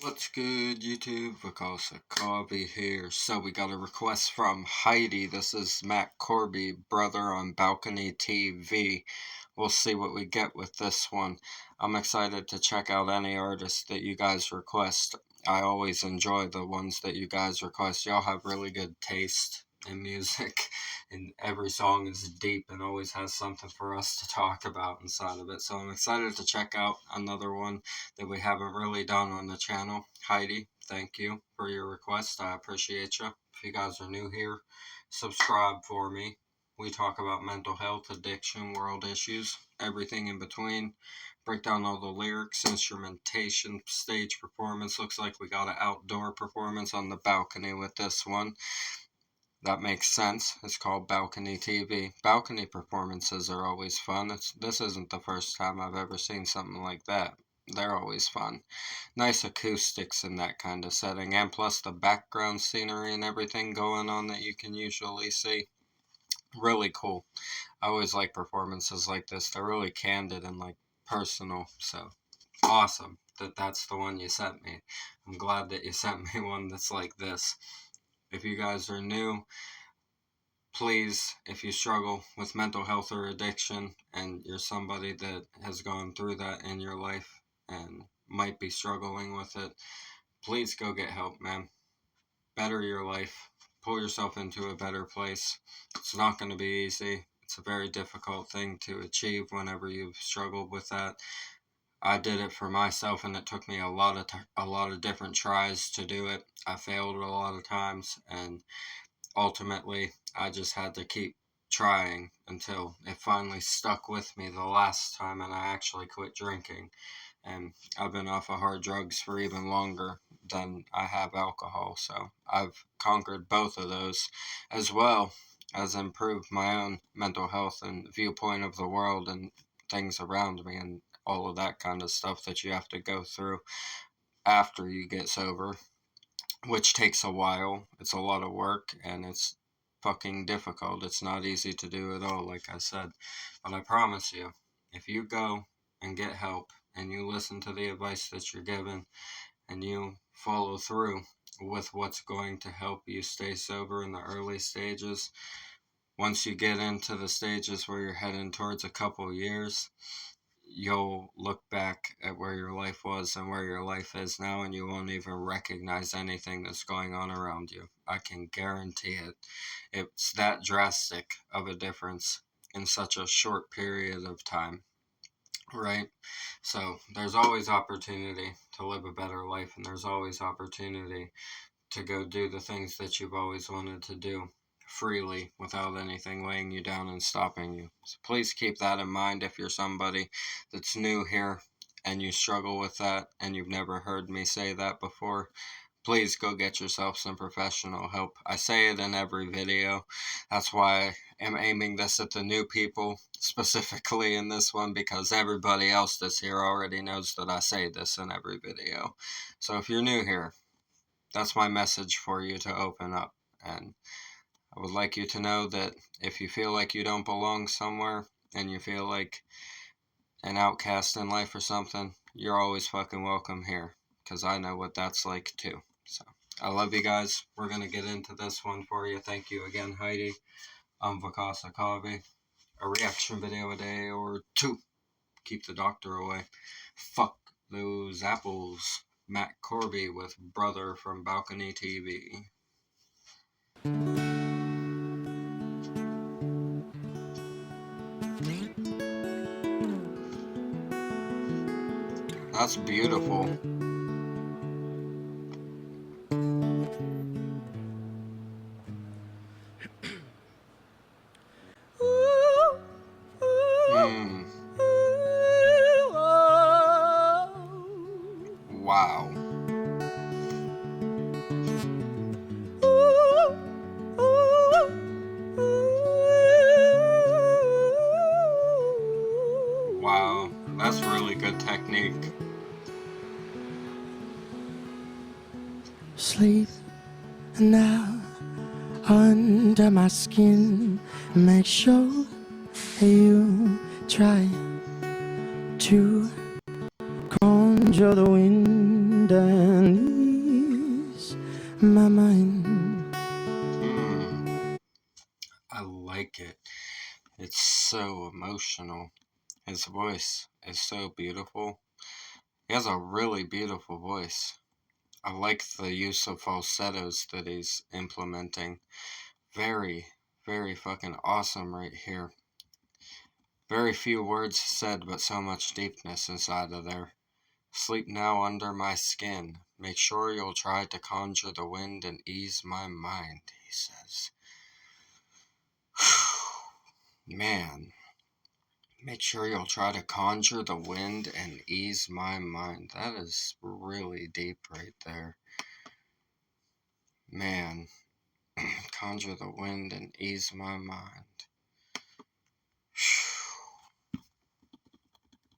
What's good, YouTube? Acoustic, Corby here. So we got a request from Heidi. This is Matt Corby, brother on Balcony TV. We'll see what we get with this one. I'm excited to check out any artists that you guys request. I always enjoy the ones that you guys request. Y'all have really good taste in music, and every song is deep and always has something for us to talk about inside of it. So I'm excited to check out another one that we haven't really done on the channel. Heidi, thank you for your request. I appreciate you. If you guys are new here, subscribe for me. We talk about mental health, addiction, world issues, everything in between. Break down all the lyrics, instrumentation, stage performance. Looks like we got an outdoor performance on the balcony with this one. That makes sense. It's called Balcony TV. Balcony performances are always fun. This isn't the first time I've ever seen something like that. They're always fun. Nice acoustics in that kind of setting, and plus the background scenery and everything going on that you can usually see. Really cool. I always like performances like this. They're really candid and like personal. So awesome that's the one you sent me. I'm glad that you sent me one that's like this. If you guys are new, please, if you struggle with mental health or addiction and you're somebody that has gone through that in your life and might be struggling with it, please go get help, man. Better your life. Pull yourself into a better place. It's not going to be easy. It's a very difficult thing to achieve whenever you've struggled with that. I did it for myself, and it took me a lot of different tries to do it. I failed a lot of times, and ultimately I just had to keep trying until it finally stuck with me the last time, and I actually quit drinking. And I've been off of hard drugs for even longer than I have alcohol, so I've conquered both of those, as well as improved my own mental health and viewpoint of the world and things around me and all of that kind of stuff that you have to go through after you get sober, which takes a while. It's a lot of work, and it's fucking difficult. It's not easy to do at all, like I said. But I promise you, if you go and get help and you listen to the advice that you're given and you follow through with what's going to help you stay sober in the early stages, once you get into the stages where you're heading towards a couple years, you'll look back at where your life was and where your life is now, and you won't even recognize anything that's going on around you. I can guarantee it. It's that drastic of a difference in such a short period of time, right? So there's always opportunity to live a better life, and there's always opportunity to go do the things that you've always wanted to do freely without anything weighing you down and stopping you. So please keep that in mind if you're somebody that's new here and you struggle with that and you've never heard me say that before. Please go get yourself some professional help. I say it in every video. That's why I'm aiming this at the new people, specifically in this one, because everybody else that's here already knows that I say this in every video. So if you're new here, that's my message for you to open up. And I would like you to know that if you feel like you don't belong somewhere and you feel like an outcast in life or something, you're always fucking welcome here, because I know what that's like too. So I love you guys. We're going to get into this one for you. Thank you again, Heidi. I'm Vakasa Kavi. A reaction video a day or two. Keep the doctor away. Fuck those apples. Matt Corby with Brother from Balcony TV. That's beautiful. Wow. Wow, that's really good technique. Sleep now under my skin. Make sure you try to conjure the wind and my mind. I like it. It's so emotional. His voice is so beautiful. He has a really beautiful voice. I like the use of falsettos that he's implementing. Very, very fucking awesome right here. Very few words said, but so much deepness inside of there. Sleep now under my skin. Make sure you'll try to conjure the wind and ease my mind, he says. Man. Make sure you'll try to conjure the wind and ease my mind. That is really deep right there. Man. Conjure the wind and ease my mind.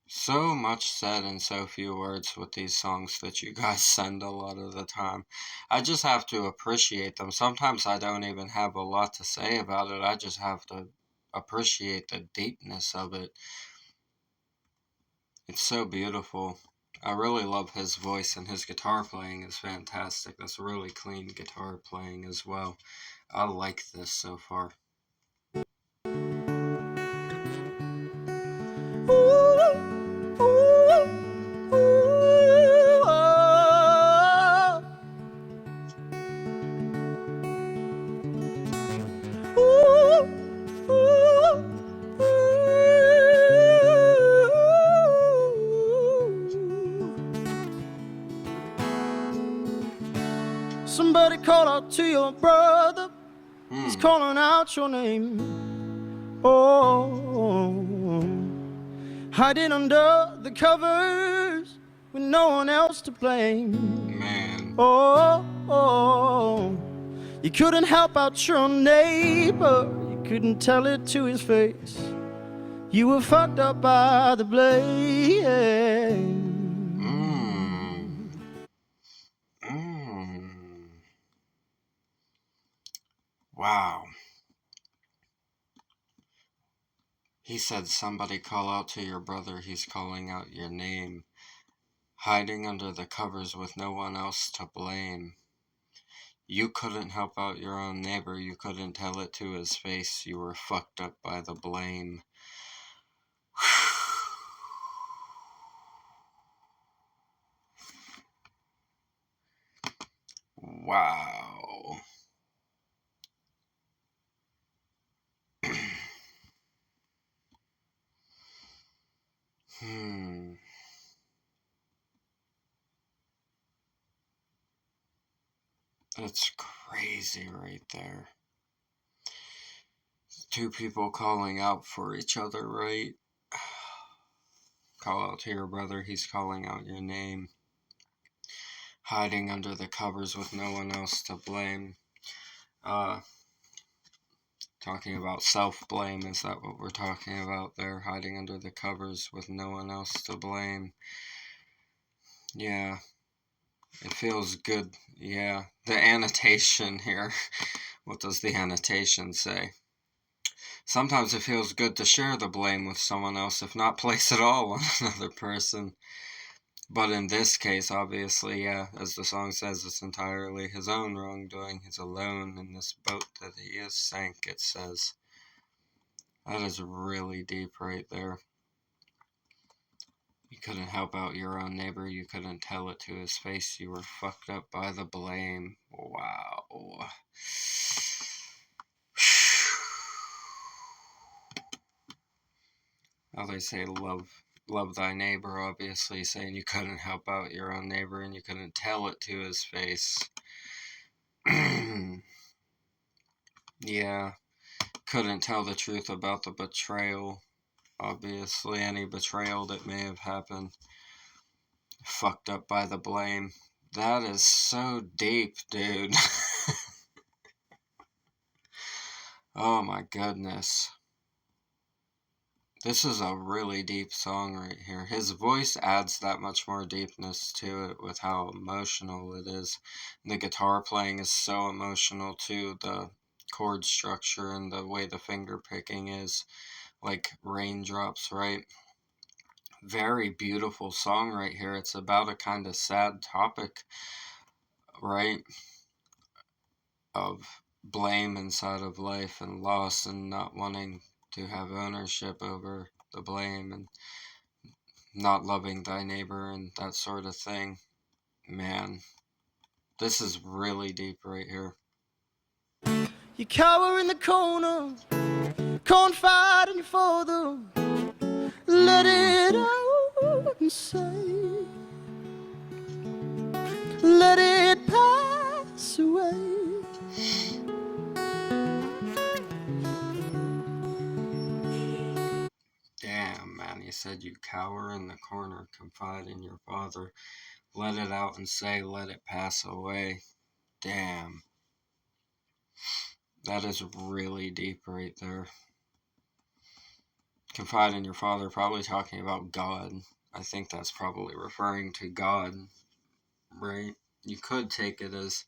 So much said in so few words with these songs that you guys send a lot of the time. I just have to appreciate them. Sometimes I don't even have a lot to say about it. I just have to appreciate the deepness of it. It's so beautiful. I really love his voice, and his guitar playing is fantastic. That's really clean guitar playing as well. I like this so far. Somebody call out to your brother. He's calling out your name. Oh, hiding under the covers with no one else to blame. Man. Oh, you couldn't help out your neighbor. You couldn't tell it to his face. You were fucked up by the blame. Wow. He said, somebody call out to your brother, he's calling out your name. Hiding under the covers with no one else to blame. You couldn't help out your own neighbor, you couldn't tell it to his face, you were fucked up by the blame. Wow. That's crazy right there. Two people calling out for each other, right? Call out to your brother, he's calling out your name. Hiding under the covers with no one else to blame. Talking about self-blame, is that what we're talking about there? Hiding under the covers with no one else to blame. Yeah. It feels good. Yeah. The annotation here. What does the annotation say? Sometimes it feels good to share the blame with someone else, if not place it all on another person. But in this case, obviously, yeah, as the song says, it's entirely his own wrongdoing. He's alone in this boat that he is sank, it says. That is really deep right there. You couldn't help out your own neighbor, you couldn't tell it to his face, you were fucked up by the blame. Wow. How they say love thy neighbor, obviously saying you couldn't help out your own neighbor and you couldn't tell it to his face. Yeah, couldn't tell the truth about the betrayal. Obviously, any betrayal that may have happened. Fucked up by the blame. That is so deep, dude. Oh my goodness. This is a really deep song right here. His voice adds that much more deepness to it with how emotional it is. The guitar playing is so emotional too. The chord structure and the way the finger picking is like raindrops, right? Very beautiful song right here. It's about a kind of sad topic, right? of blame inside of life and loss and not wanting to have ownership over the blame and not loving thy neighbor and that sort of thing. Man, this is really deep right here. You cower in the corner, confide in your father. Let it out and say, let it pass away. Damn, man, you said you cower in the corner, confide in your father. Let it out and say, let it pass away. Damn. That is really deep right there. Confide in your father, probably talking about God. I think that's probably referring to God, right? You could take it as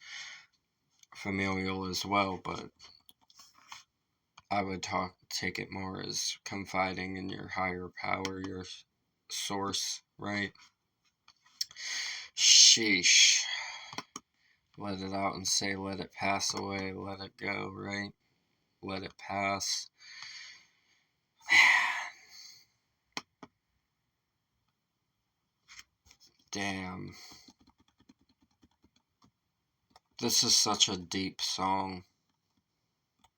familial as well, but I would take it more as confiding in your higher power, your source, right? Sheesh. Let it out and say, let it pass away, let it go, right? Let it pass. Damn. This is such a deep song.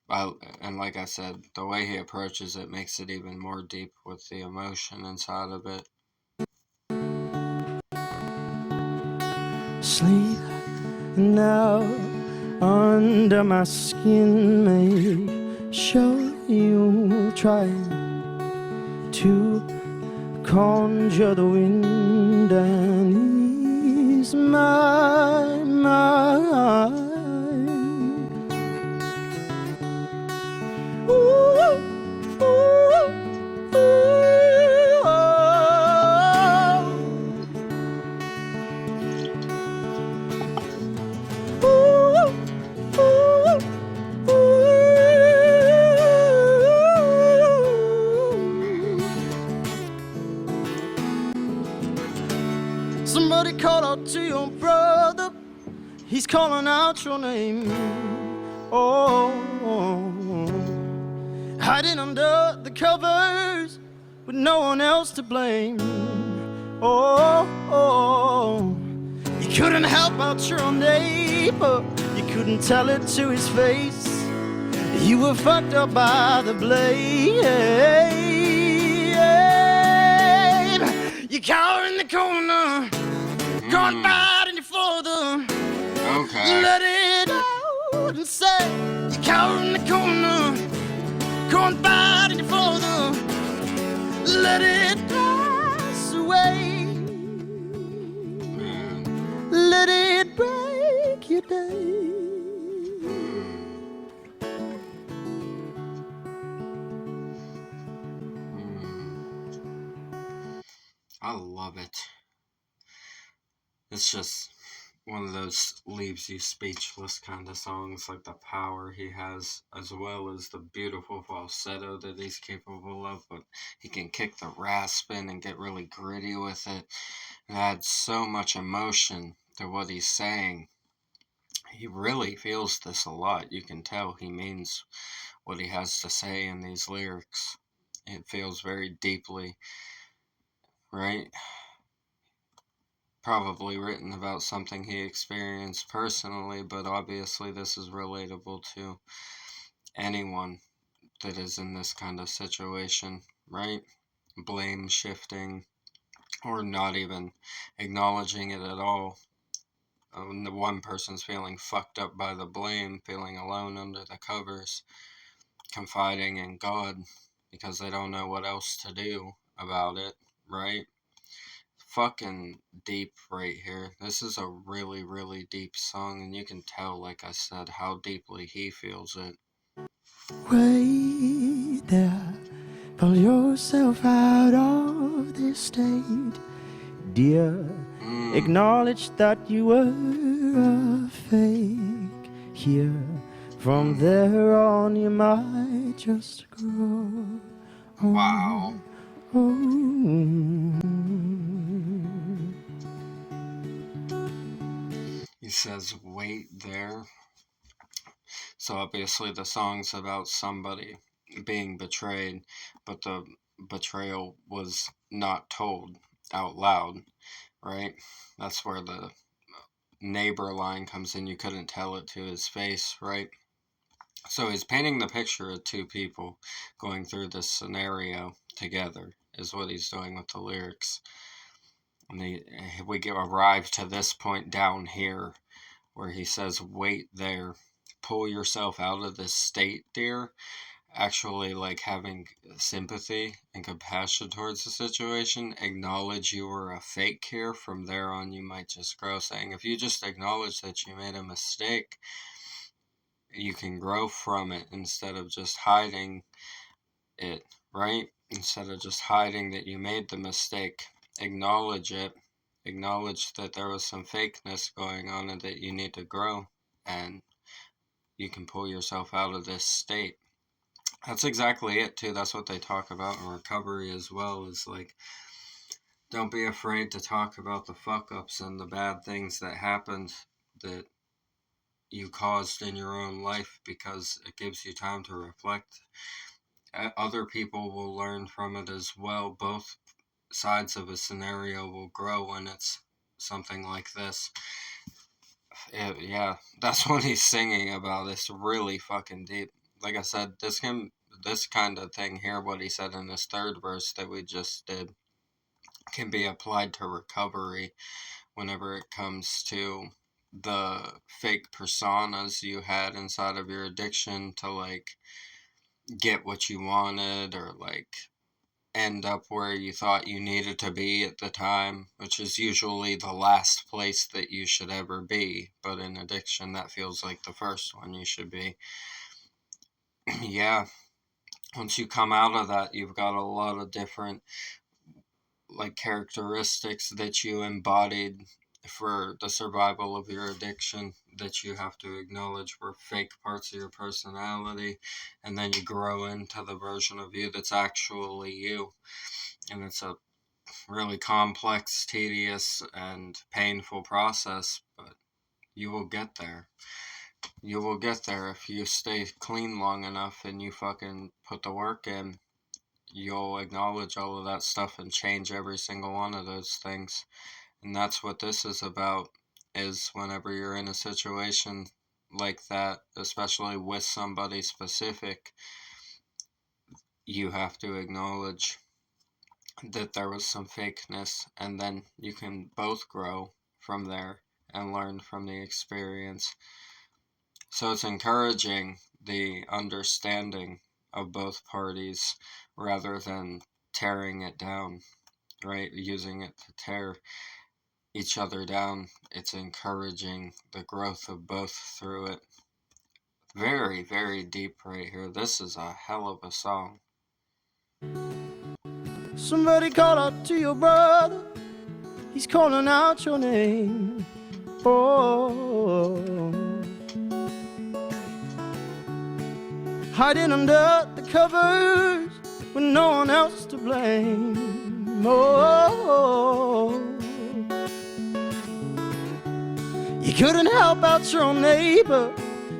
And like I said, the way he approaches it makes it even more deep with the emotion inside of it. Sleep now under my skin, make sure you try to conjure the wind and ease my mind. Ooh, ooh, ooh, Somebody call out to your brother. He's calling out your name. Oh, hiding under the covers with no one else to blame. Oh, you couldn't help out your neighbor. You couldn't tell it to his face. You were fucked up by the blame. You cower in the corner, confide in your father. Okay. Let it out and say, you cower in the corner, confide in your father. Let it pass away. Let it break your day. I love it. It's just one of those leaves you speechless kind of songs, like the power he has, as well as the beautiful falsetto that he's capable of, but he can kick the rasp in and get really gritty with it. It adds so much emotion to what he's saying. He really feels this a lot. You can tell he means what he has to say in these lyrics. It feels very deeply, right? Probably written about something he experienced personally, but obviously this is relatable to anyone that is in this kind of situation, right? Blame shifting or not even acknowledging it at all. When the one person's feeling fucked up by the blame, feeling alone under the covers, confiding in God because they don't know what else to do about it, right? Fucking deep right here. This is a really, really deep song, and you can tell, like I said, how deeply he feels it. Wait there, pull yourself out of this state, dear. Acknowledge that you were a fake. Here, from there on, you might just grow. Wow. He says, wait there. So obviously the song's about somebody being betrayed, but the betrayal was not told out loud, right? That's where the neighbor line comes in. You couldn't tell it to his face, right? So he's painting the picture of two people going through this scenario together, is what he's doing with the lyrics. And we arrive to this point down here where he says, wait there, pull yourself out of this state, dear. Actually, like, having sympathy and compassion towards the situation, acknowledge you were a fake here. From there on, you might just grow, saying if you just acknowledge that you made a mistake, you can grow from it instead of just hiding it, right? Instead of just hiding that you made the mistake, acknowledge it. Acknowledge that there was some fakeness going on and that you need to grow, and you can pull yourself out of this state. That's exactly it, too. That's what they talk about in recovery as well, is like, don't be afraid to talk about the fuck-ups and the bad things that happened that you caused in your own life, because it gives you time to reflect. Other people will learn from it as well. Both sides of a scenario will grow when it's something like this. Yeah, that's what he's singing about. It's really fucking deep. Like I said, this kind of thing here, what he said in this third verse that we just did, can be applied to recovery whenever it comes to the fake personas you had inside of your addiction to, like, get what you wanted, or like end up where you thought you needed to be at the time, which is usually the last place that you should ever be. But in addiction, that feels like the first one you should be. Yeah, once you come out of that, you've got a lot of different, like, characteristics that you embodied for the survival of your addiction that you have to acknowledge were fake parts of your personality, and then you grow into the version of you that's actually you. And it's a really complex, tedious, and painful process, but you will get there. You will get there if you stay clean long enough and you fucking put the work in. You'll acknowledge all of that stuff and change every single one of those things. And that's what this is about, is whenever you're in a situation like that, especially with somebody specific, you have to acknowledge that there was some fakeness, and then you can both grow from there and learn from the experience. So it's encouraging the understanding of both parties rather than tearing it down, right? Using it to tear each other down. It's encouraging the growth of both through it. Very, very deep right here. This is a hell of a song. Somebody call out to your brother. He's calling out your name. Oh, hiding under the covers with no one else to blame. Oh, you couldn't help out your own neighbor.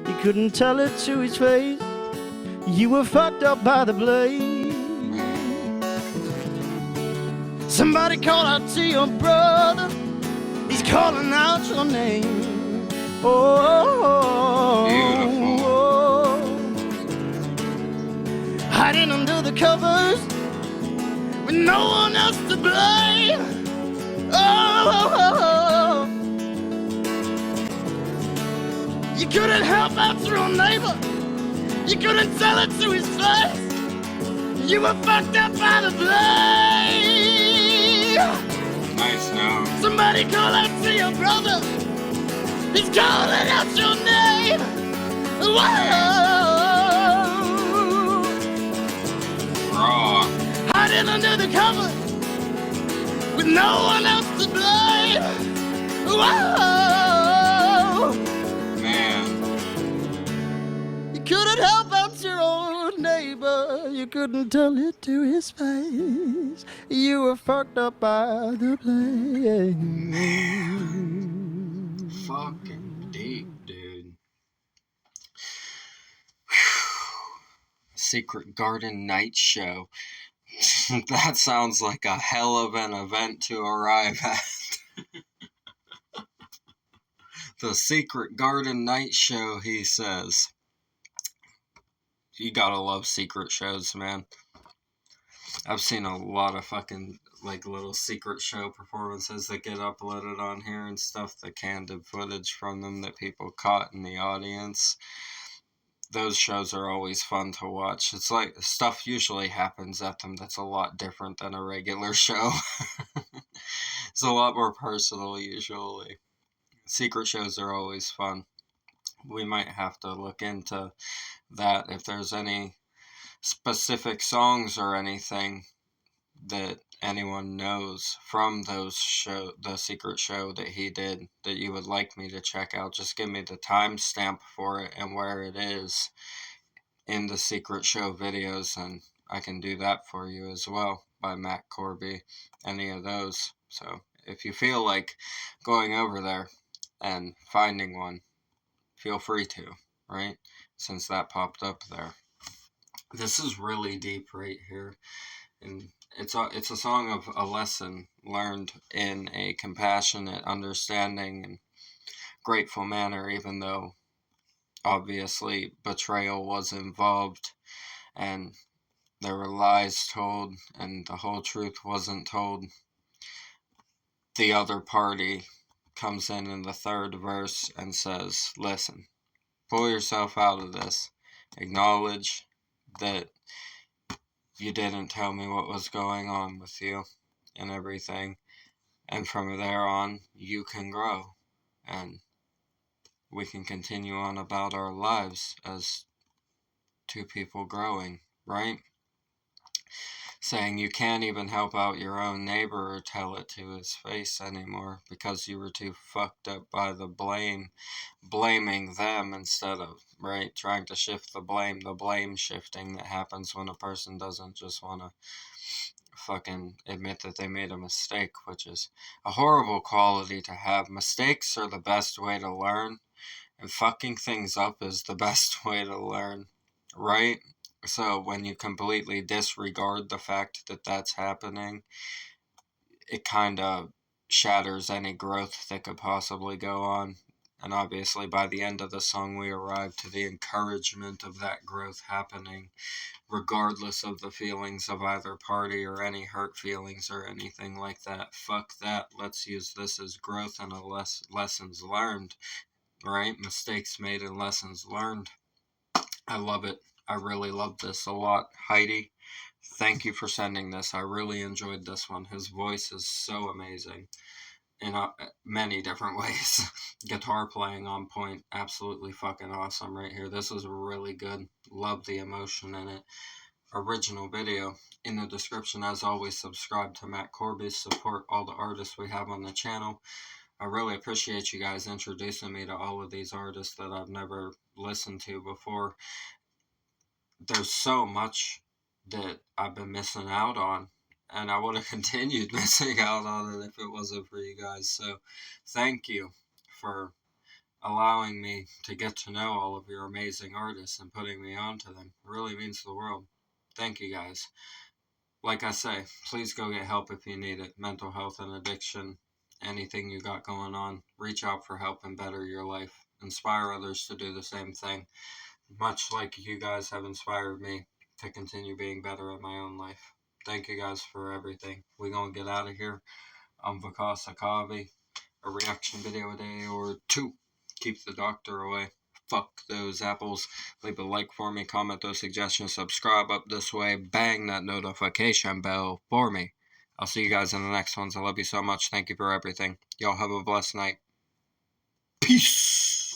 You couldn't tell it to his face. You were fucked up by the blade. Somebody call out to your brother. He's calling out your name. Oh, Beautiful. Hiding under the covers with no one else to blame. Oh, you couldn't help out your own neighbor. You couldn't tell it to his face. You were fucked up by the blade. Nice note. Somebody call out to your brother. He's calling out your name. Whoa. Raw. Hiding under the cover with no one else to blame. Whoa. Man. You couldn't help out your own neighbor. You couldn't tell it to his face. You were fucked up by the blame. Fucking deep, dude. Secret Garden Night Show. That sounds like a hell of an event to arrive at. The Secret Garden Night Show, he says. You gotta love secret shows, man. I've seen a lot of fucking, like, little secret show performances that get uploaded on here and stuff, the candid footage from them that people caught in the audience. Those shows are always fun to watch. It's like, stuff usually happens at them that's a lot different than a regular show. It's a lot more personal, usually. Secret shows are always fun. We might have to look into that if there's any specific songs or anything that anyone knows from the secret show that he did that you would like me to check out. Just give me the timestamp for it and where it is in the secret show videos, and I can do that for you as well by Matt Corby, any of those. So if you feel like going over there and finding one, feel free to, right? Since that popped up there. This is really deep right here. And it's a song of a lesson learned in a compassionate, understanding, and grateful manner, even though obviously betrayal was involved and there were lies told and the whole truth wasn't told. The other party comes in the third verse and says, listen, pull yourself out of this. Acknowledge that you didn't tell me what was going on with you and everything. And from there on, you can grow. And we can continue on about our lives as two people growing, right? Saying you can't even help out your own neighbor or tell it to his face anymore because you were too fucked up by the blaming them instead of, right, trying to shift the blame shifting that happens when a person doesn't just want to fucking admit that they made a mistake, which is a horrible quality to have. Mistakes are the best way to learn, and fucking things up is the best way to learn, right? So when you completely disregard the fact that that's happening, it kind of shatters any growth that could possibly go on. And obviously by the end of the song we arrive to the encouragement of that growth happening, regardless of the feelings of either party or any hurt feelings or anything like that. Fuck that. Let's use this as growth and lessons learned, right? Mistakes made and lessons learned. I love it. I really love this a lot. Heidi, thank you for sending this. I really enjoyed this one. His voice is so amazing in many different ways. Guitar playing on point. Absolutely fucking awesome right here. This is really good. Love the emotion in it. Original video in the description. As always, subscribe to Matt Corby. Support all the artists we have on the channel. I really appreciate you guys introducing me to all of these artists that I've never listened to before. There's so much that I've been missing out on, and I would have continued missing out on it if it wasn't for you guys. So thank you for allowing me to get to know all of your amazing artists and putting me on to them. It really means the world. Thank you guys. Like I say, please go get help if you need it. Mental health and addiction, anything you got going on, reach out for help and better your life. Inspire others to do the same thing. Much like you guys have inspired me to continue being better in my own life. Thank you guys for everything. We're going to get out of here. I'm Vakasa Kavi. A reaction video a day or two. Keep the doctor away. Fuck those apples. Leave a like for me. Comment those suggestions. Subscribe up this way. Bang that notification bell for me. I'll see you guys in the next ones. I love you so much. Thank you for everything. Y'all have a blessed night. Peace.